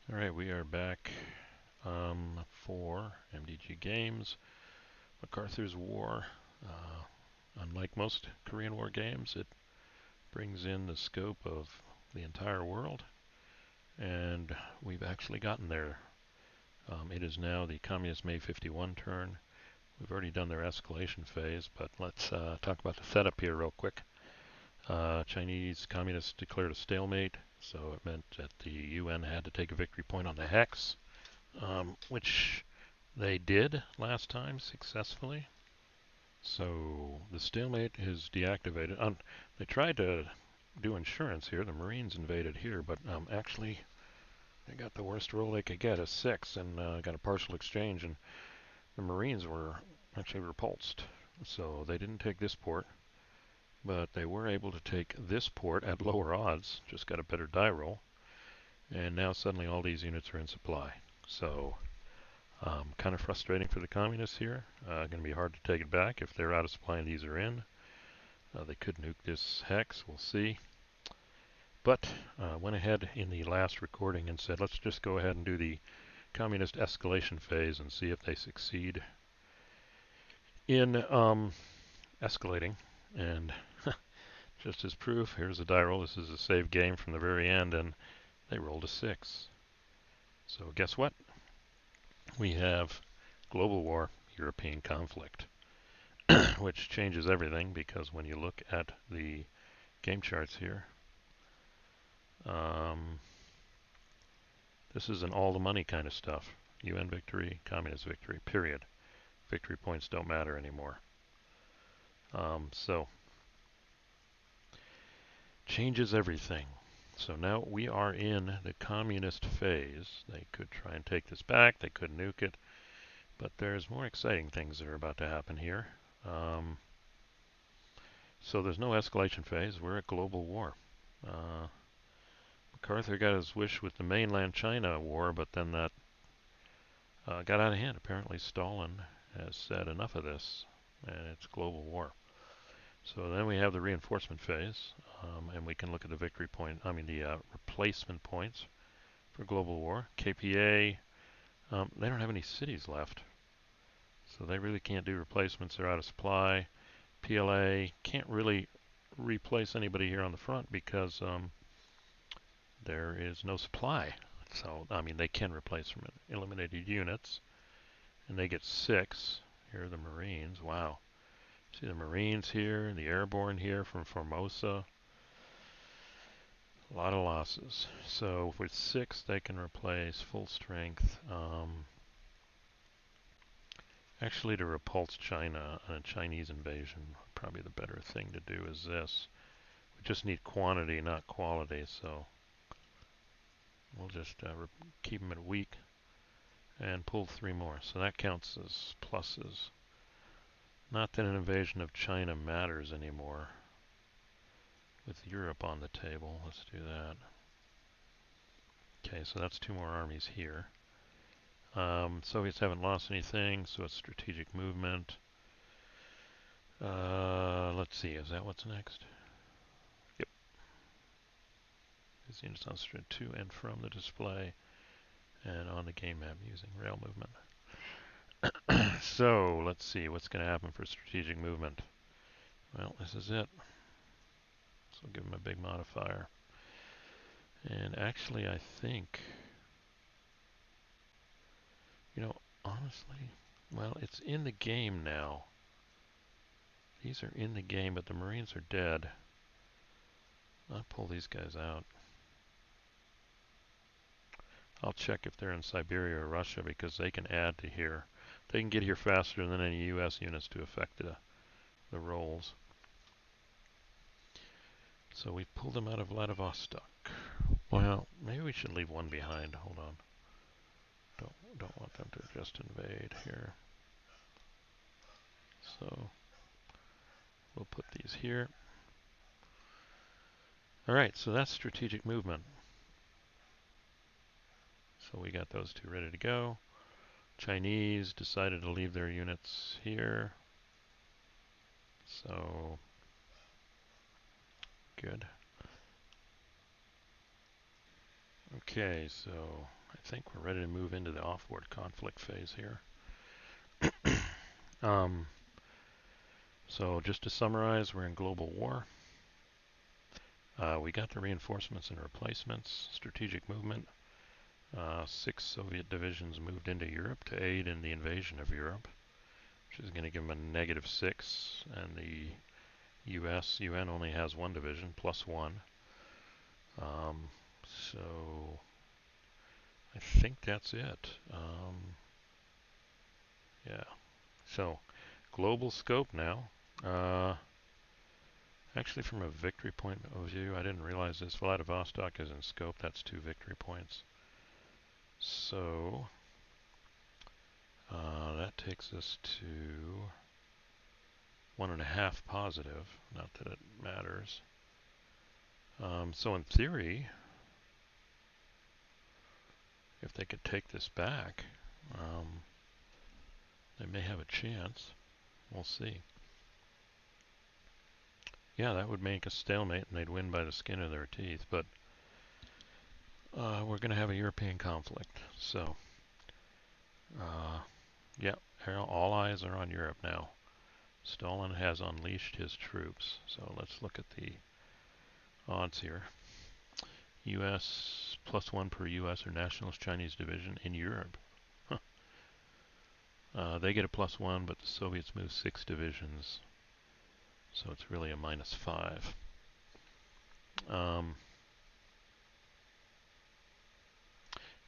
All right, we are back for MDG Games, MacArthur's War. Unlike most Korean War games, it brings in the scope of the entire world, and we've actually gotten there. It is now the Communist May 51 turn. We've already done their escalation phase, but let's talk about the setup here real quick. Chinese Communists declared a stalemate, so it meant that the UN had to take a victory point on the hex, which they did last time successfully. So the stalemate is deactivated. They tried to do insurance here. The Marines invaded here, but actually they got the worst roll they could get, a 6, and got a partial exchange. And the Marines were actually repulsed. So they didn't take this port, but they were able to take this port at lower odds, just got a better die roll. And now suddenly all these units are in supply. So kind of frustrating for the communists here. Going to be hard to take it back if they're out of supply and these are in. They could nuke this hex, we'll see. But went ahead in the last recording and said, let's just go ahead and do the communist escalation phase and see if they succeed in escalating. And just as proof, here's a die roll. This is a save game from the very end, and they rolled a 6. So guess what? We have global war, European conflict, which changes everything because when you look at the game charts here, this is an all the money kind of stuff. UN victory, communist victory, period. Victory points don't matter anymore. So changes everything. So now we are in the communist phase. They could try and take this back. They could nuke it. But there's more exciting things that are about to happen here. So there's no escalation phase. We're at global war. MacArthur got his wish with the mainland China war, but then that got out of hand. Apparently Stalin has said enough of this, and it's global war. So then we have the reinforcement phase, and we can look at the victory point, the replacement points for global war. KPA, they don't have any cities left, so they really can't do replacements. They're out of supply. PLA can't really replace anybody here on the front because there is no supply. So, they can replace from eliminated units, and they get 6. Here are the Marines. Wow. See the Marines here, the airborne here from Formosa. A lot of losses. So with 6, they can replace full strength. Actually, to repulse China, a Chinese invasion, probably the better thing to do is this. We just need quantity, not quality, so we'll just keep them at weak and pull 3 more. So that counts as pluses. Not that an invasion of China matters anymore. With Europe on the table, let's do that. Okay, so that's 2 more armies here. Soviets haven't lost anything, so it's strategic movement. Let's see, is that what's next? Yep. These units on to and from the display and on the game map using rail movement. So let's see what's going to happen for strategic movement. Well, this is it. So give them a big modifier. And actually, I think, honestly, well, it's in the game now. These are in the game, but the Marines are dead. I'll pull these guys out. I'll check if they're in Siberia or Russia because they can add to here. They can get here faster than any US units to affect the rolls. So we pulled them out of Vladivostok. Well, maybe we should leave one behind. Hold on. Don't want them to just invade here. So we'll put these here. Alright, so that's strategic movement. So we got those 2 ready to go. Chinese decided to leave their units here. So good. Okay, so I think we're ready to move into the offboard conflict phase here. So just to summarize, we're in global war. We got the reinforcements and replacements, strategic movement. 6 Soviet divisions moved into Europe to aid in the invasion of Europe, which is going to give them a -6, and the UN only has 1 division, +1. So I think that's it. Yeah. So global scope now. Actually, from a victory point of view, I didn't realize this. Vladivostok is in scope. That's 2 victory points. So that takes us to 1.5 positive. Not that it matters. So in theory, if they could take this back, they may have a chance. We'll see. Yeah, that would make a stalemate and they'd win by the skin of their teeth, but we're going to have a European conflict. So, yeah, all eyes are on Europe now. Stalin has unleashed his troops. So let's look at the odds here. U.S. +1 per U.S. or Nationalist Chinese division in Europe. They get a +1, but the Soviets move 6 divisions. So it's really a -5.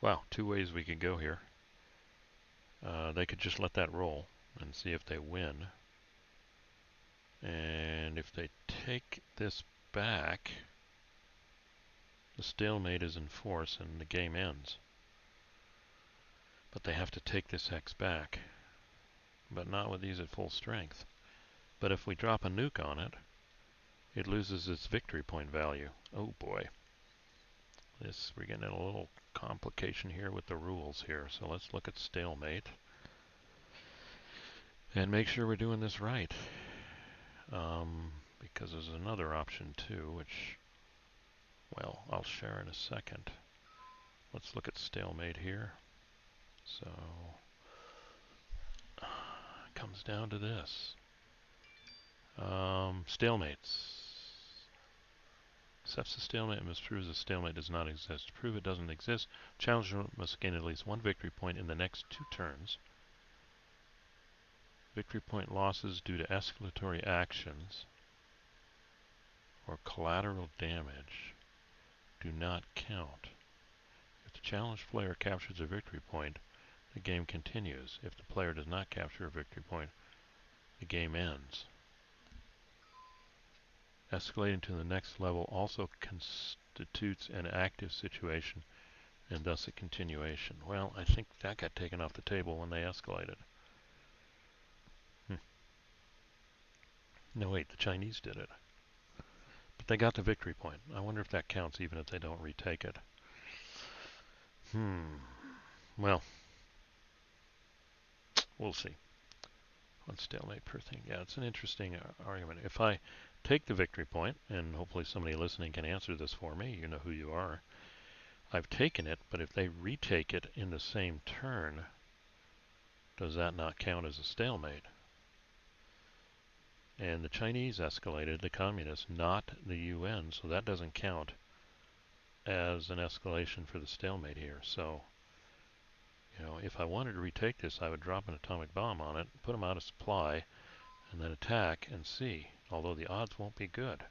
Wow, 2 ways we could go here. They could just let that roll and see if they win. And if they take this back, the stalemate is in force and the game ends. But they have to take this hex back. But not with these at full strength. But if we drop a nuke on it, it loses its victory point value. Oh boy. We're getting in a little complication here with the rules here. So let's look at stalemate. And make sure we're doing this right. Because there's another option too, which, well, I'll share in a second. Let's look at stalemate here. So it comes down to this. Stalemates. Accepts the stalemate and misproves the stalemate does not exist. To prove it doesn't exist, challenger must gain at least 1 victory point in the next 2 turns. Victory point losses due to escalatory actions or collateral damage do not count. If the challenged player captures a victory point, the game continues. If the player does not capture a victory point, the game ends. Escalating to the next level also constitutes an active situation and thus a continuation. Well, I think that got taken off the table when they escalated. No, wait, the Chinese did it. But they got the victory point. I wonder if that counts even if they don't retake it. Well, we'll see. One stalemate per thing. Yeah, it's an interesting argument. If I take the victory point, and hopefully somebody listening can answer this for me, you know who you are. I've taken it, but if they retake it in the same turn, does that not count as a stalemate? And the Chinese escalated, the communists, not the UN, so that doesn't count as an escalation for the stalemate here. So, you know, if I wanted to retake this, I would drop an atomic bomb on it, put them out of supply, and then attack and see, although the odds won't be good.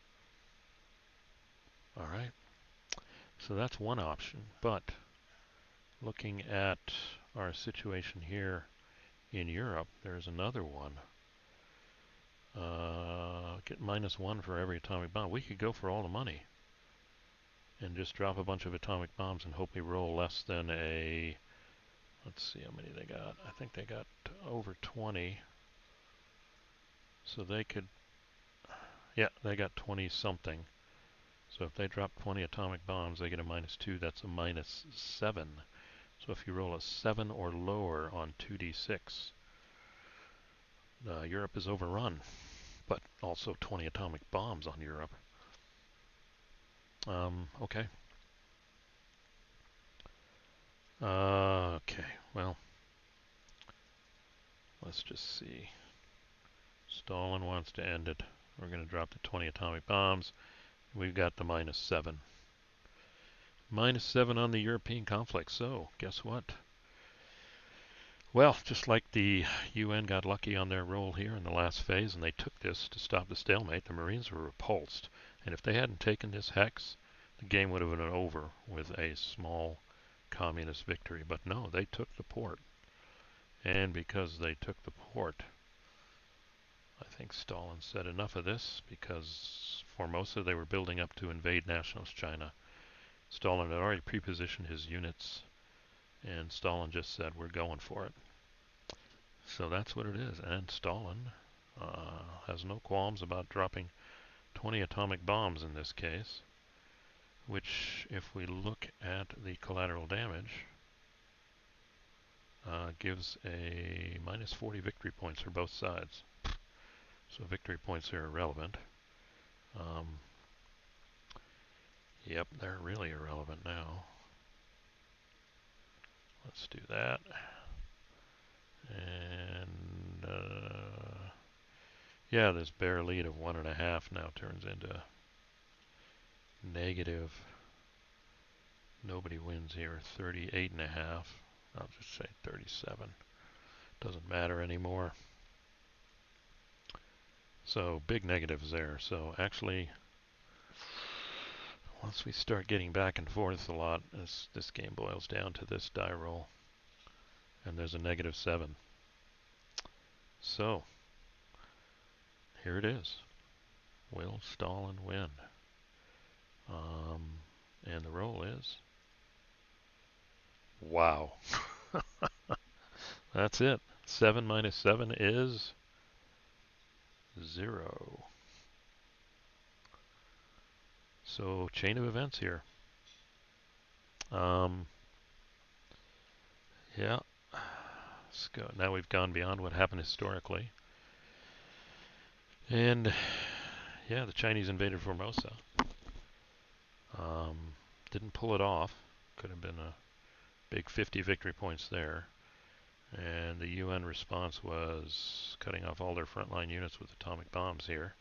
All right, so that's one option, but looking at our situation here in Europe, there's another one. Get -1 for every atomic bomb. We could go for all the money and just drop a bunch of atomic bombs and hope we roll less than a, let's see how many they got. I think they got over 20. So they could, yeah, they got 20 something. So if they drop 20 atomic bombs, they get a -2. That's a -7. So if you roll a 7 or lower on 2d6, Europe is overrun. But also 20 atomic bombs on Europe. Okay. Okay, well, let's just see. Stalin wants to end it. We're going to drop to 20 atomic bombs. We've got the -7. -7 on the European conflict. So, guess what? Well, just like the UN got lucky on their role here in the last phase and they took this to stop the stalemate, the Marines were repulsed. And if they hadn't taken this hex, the game would have been over with a small communist victory. But no, they took the port. And because they took the port, I think Stalin said enough of this, because Formosa they were building up to invade nationalist China. Stalin had already prepositioned his units, and Stalin just said, we're going for it. So that's what it is. And Stalin has no qualms about dropping 20 atomic bombs in this case, which, if we look at the collateral damage, gives a -40 victory points for both sides. So victory points are irrelevant. Yep, they're really irrelevant now. Let's do that. And yeah, this bare lead of 1.5 now turns into negative. Nobody wins here. 38.5. I'll just say 37. Doesn't matter anymore. So big negatives there. So actually, once we start getting back and forth a lot, this game boils down to this die roll. And there's a -7. So here it is. Will Stalin win? And the roll is, wow. That's it. 7 minus 7 is 0. So chain of events here. Yeah. Let's go. Now we've gone beyond what happened historically. And yeah, the Chinese invaded Formosa. Didn't pull it off. Could have been a big 50 victory points there. And the UN response was cutting off all their frontline units with atomic bombs here.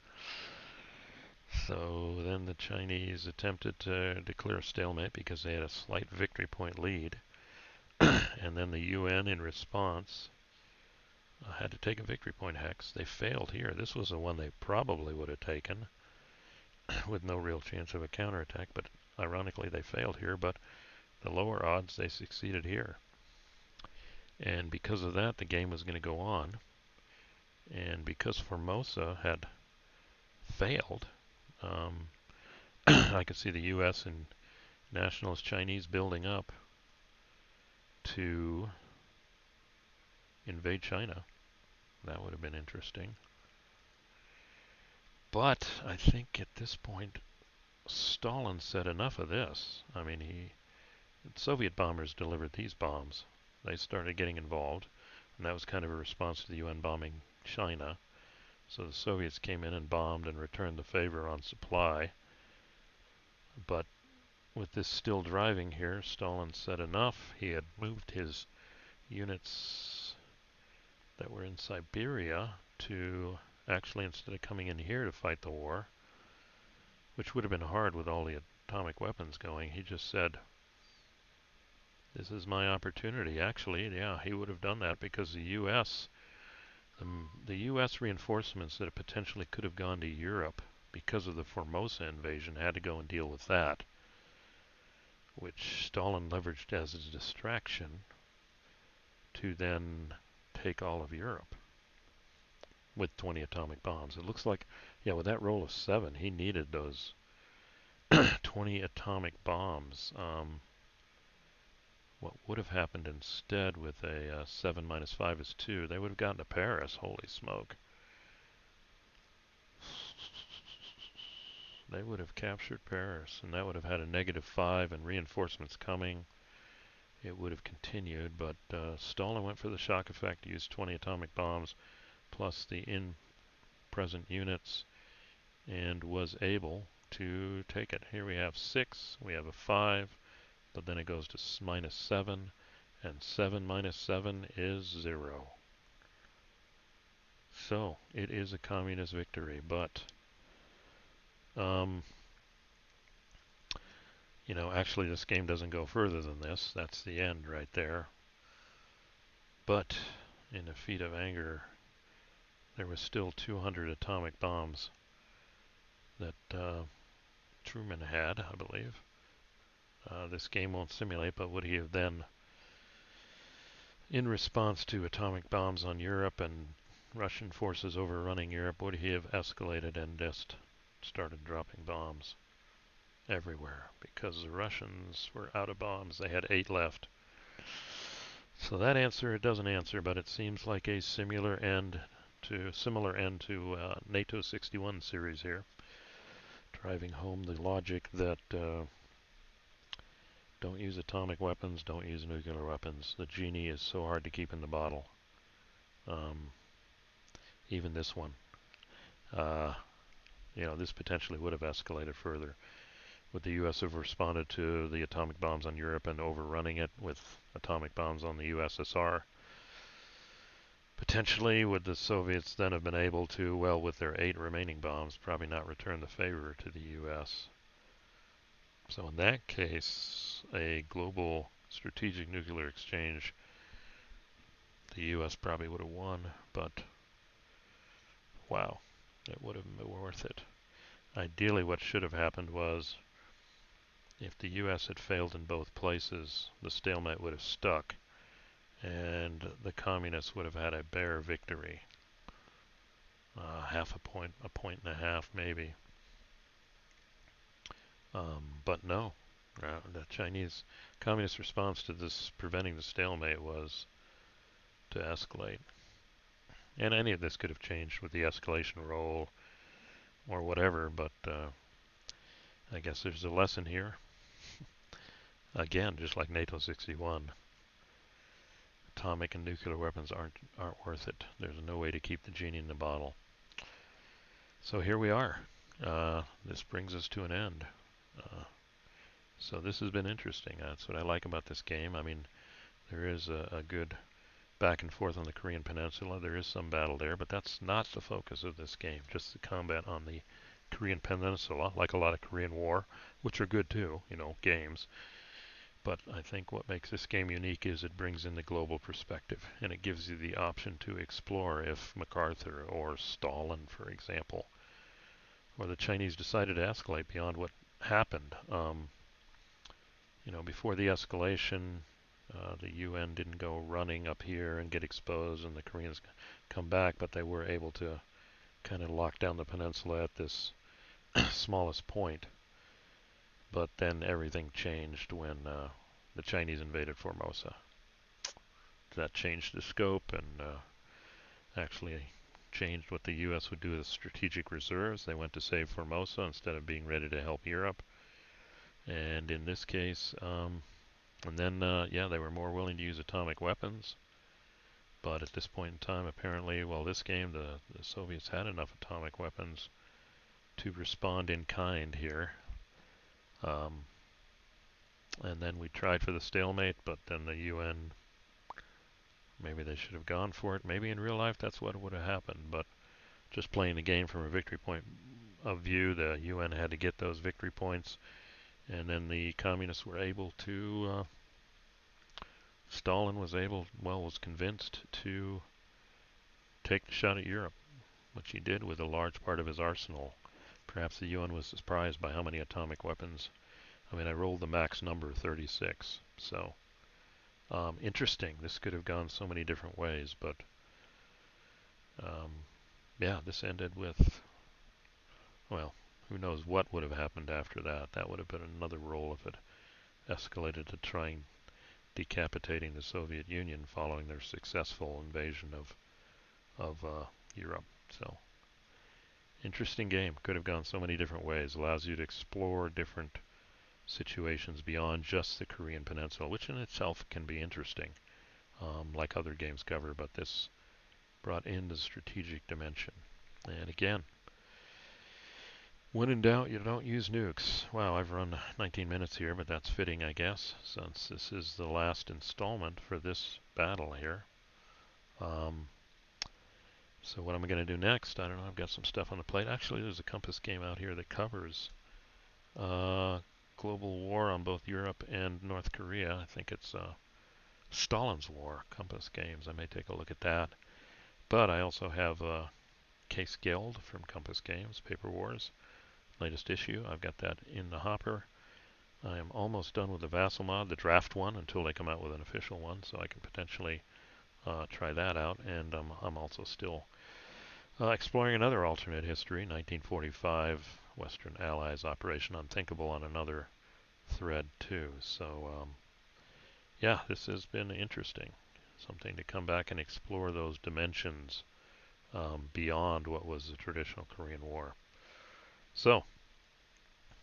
So then the Chinese attempted to declare a stalemate because they had a slight victory point lead. And then the UN in response had to take a victory point hex. They failed here. This was the one they probably would have taken with no real chance of a counterattack, but ironically they failed here, but the lower odds they succeeded here. And because of that, the game was going to go on. And because Formosa had failed, I could see the US and nationalist Chinese building up to invade China. That would have been interesting. But I think at this point, Stalin said enough of this. I mean, Soviet bombers delivered these bombs. They started getting involved, and that was kind of a response to the UN bombing China. So the Soviets came in and bombed and returned the favor on supply. But with this still driving here, Stalin said enough. He had moved his units that were in Siberia to actually, instead of coming in here to fight the war, which would have been hard with all the atomic weapons going, he just said, this is my opportunity. Actually, yeah, he would have done that because the U.S. The U.S. reinforcements that potentially could have gone to Europe because of the Formosa invasion had to go and deal with that, which Stalin leveraged as a distraction to then take all of Europe with 20 atomic bombs. It looks like, yeah, with that roll of 7, he needed those 20 atomic bombs. What would have happened instead with a 7 minus 5 is 2? They would have gotten to Paris. Holy smoke. They would have captured Paris, and that would have had a -5 and reinforcements coming. It would have continued, but Stalin went for the shock effect, used 20 atomic bombs plus the in-present units, and was able to take it. Here we have 6, we have a 5, but then it goes to -7, And 7 minus 7 is 0. So, it is a communist victory, but, you know, actually this game doesn't go further than this. That's the end right there. But, in a feat of anger, there was still 200 atomic bombs that Truman had, I believe. This game won't simulate, but would he have then, in response to atomic bombs on Europe and Russian forces overrunning Europe, would he have escalated and just started dropping bombs everywhere? Because the Russians were out of bombs. They had 8 left. So that answer, it doesn't answer, but it seems like a similar end to NATO 61 series here, driving home the logic that don't use atomic weapons, don't use nuclear weapons. The genie is so hard to keep in the bottle. Even this one. You know, this potentially would have escalated further. Would the U.S. have responded to the atomic bombs on Europe and overrunning it with atomic bombs on the USSR? Potentially, would the Soviets then have been able to, well, with their 8 remaining bombs, probably not return the favor to the U.S.? So in that case, a global strategic nuclear exchange, the U.S. probably would have won, but wow, it would have been worth it. Ideally, what should have happened was, if the U.S. had failed in both places, the stalemate would have stuck, and the communists would have had a bare victory. Half a point, a point and a half maybe. But no, the Chinese communist response to this preventing the stalemate was to escalate. And any of this could have changed with the escalation roll or whatever, but I guess there's a lesson here. Again, just like NATO 61, atomic and nuclear weapons aren't worth it. There's no way to keep the genie in the bottle. So here we are. This brings us to an end. So this has been interesting. That's what I like about this game. I mean, there is a good back and forth on the Korean Peninsula. There is some battle there, but that's not the focus of this game. Just the combat on the Korean Peninsula, like a lot of Korean War, which are good too, you know, games. But I think what makes this game unique is it brings in the global perspective, and it gives you the option to explore if MacArthur or Stalin, for example, or the Chinese decided to escalate beyond what happened. You know, before the escalation, the UN didn't go running up here and get exposed, and the Koreans come back, but they were able to kind of lock down the peninsula at this smallest point. But then everything changed when the Chinese invaded Formosa. That changed the scope and actually changed what the U.S. would do with strategic reserves. They went to save Formosa instead of being ready to help Europe. And in this case, and then, yeah, they were more willing to use atomic weapons. But at this point in time, apparently, well, this game, the Soviets had enough atomic weapons to respond in kind here. And then we tried for the stalemate, but then the UN, maybe they should have gone for it. Maybe in real life that's what would have happened. But just playing the game from a victory point of view, the UN had to get those victory points. And then the communists were able to, Stalin was able, well, was convinced to take the shot at Europe, which he did with a large part of his arsenal. Perhaps the UN was surprised by how many atomic weapons. I mean, I rolled the max number, 36. So, interesting. This could have gone so many different ways, but yeah, this ended with, well, who knows what would have happened after that. That would have been another roll if it escalated to trying decapitating the Soviet Union following their successful invasion of Europe. So, interesting game. Could have gone so many different ways. Allows you to explore different situations beyond just the Korean Peninsula, which in itself can be interesting, like other games cover, but this brought in the strategic dimension. And again, When in doubt, you don't use nukes. Wow, I've run 19 minutes here, but that's fitting, I guess, since this is the last installment for this battle here. So what am I going to do next? I don't know. I've got some stuff on the plate. Actually, there's a Compass game out here that covers global war on both Europe and North Korea. I think it's Stalin's War, Compass Games. I may take a look at that. But I also have Case Guild from Compass Games, Paper Wars, latest issue. I've got that in the hopper. I am almost done with the Vassal mod, the draft one, until they come out with an official one, so I can potentially try that out. And I'm also still exploring another alternate history, 1945, Western Allies Operation Unthinkable, on another thread too. So yeah, this has been interesting. Something to come back and explore those dimensions beyond what was the traditional Korean War. So,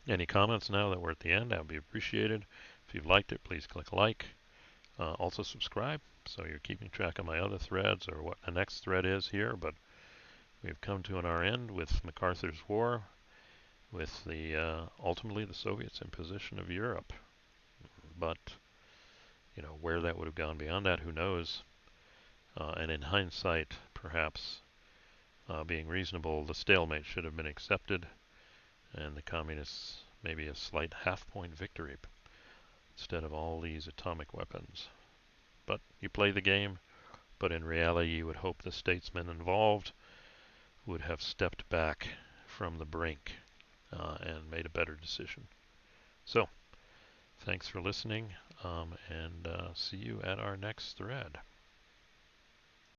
any comments now that we're at the end? That would be appreciated. If you've liked it, please click like. Also subscribe, so you're keeping track of my other threads or what the next thread is here. But we've come to our end with MacArthur's War, with the ultimately the Soviets' imposition of Europe. But where that would have gone beyond that, who knows? And in hindsight, perhaps being reasonable, the stalemate should have been accepted, and the communists maybe a slight half-point victory instead of all these atomic weapons. But you play the game, but in reality you would hope the statesmen involved would have stepped back from the brink and made a better decision. So, thanks for listening, and see you at our next thread.